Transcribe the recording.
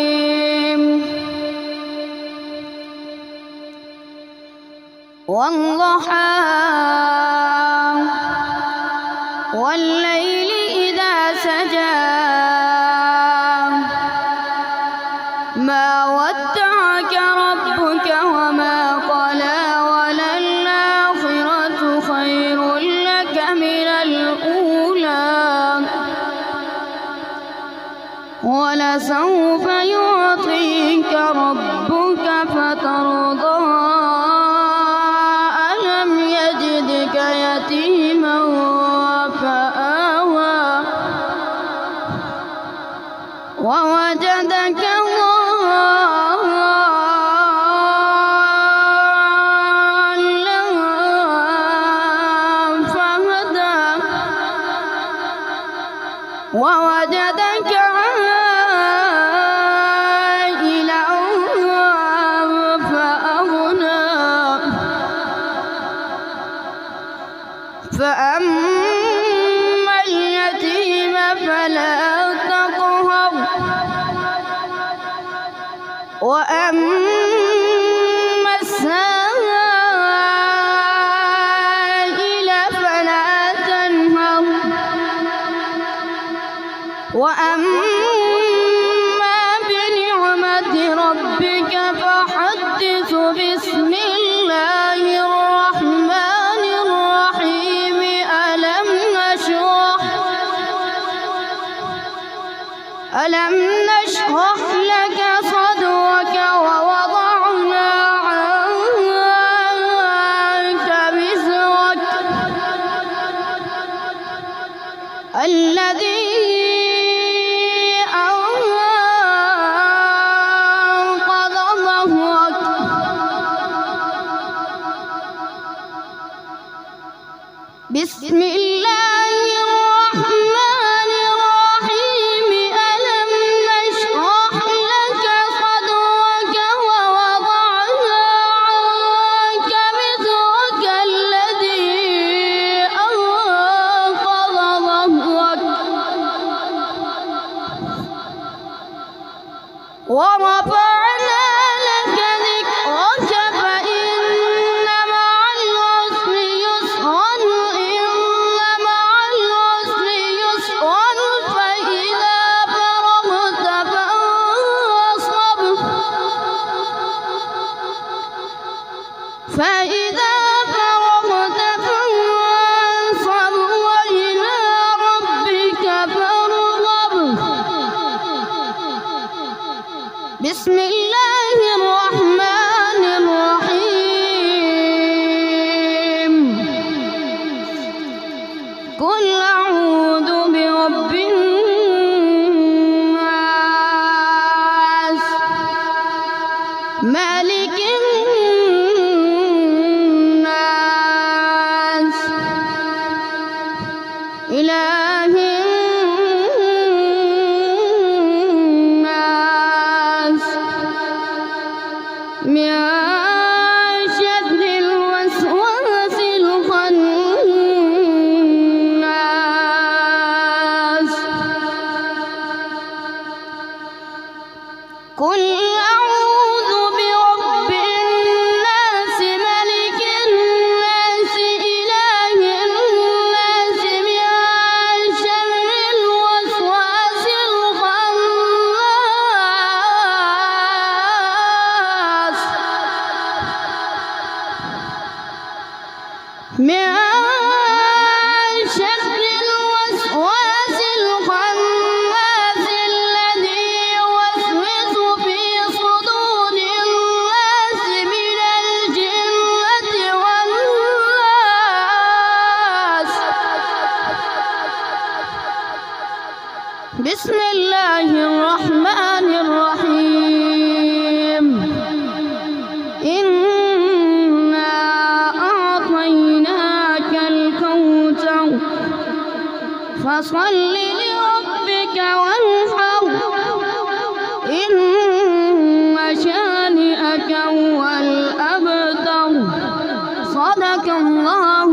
الرحيم والضحى والليل إذا سجى ما ودعك ربك وما قلى وللآخرة خير لك من الأولى ولسوف يعطيك ربك فترضى ألم يجدك يتيما فآوى ووجدك ضالا فهدى ووجدك عائلا فأغنى فأما اليتيم فلا تقهر وأما السائل فلا تنهر وأما بنعمة ربك فحدث بسم الله الرحمن الرحيم ألم نشرح لك صدرك ووضعنا عنك وزرك الذي أنقض ظهرك بسم الله الرحمن الرحيم ألم نشرح لك صدرك ووضعنا عنك وزرك الذي أنقض ظهرك ورفعنا لك ذكرك فإن مع العسر يسرا إن مع العسر يسرا فإذا فرغت فانصب وإلى ربك فارغب بسم الله الرحمن الرحيم قل أعوذ برب الناس مالك الناس إله الناس من شر الوسواس الخناس قل أعوذ برب الناس ملك الناس إله الناس من شر الوسواس الخناس من شر الوسواس الخناس الذي يوسوس في صدور الناس من الجنة والناس بسم الله الرحمن الرحيم إنا أعطيناك الكوثر فصل لربك وانحر إن شانئك هو الأبتر صدق الله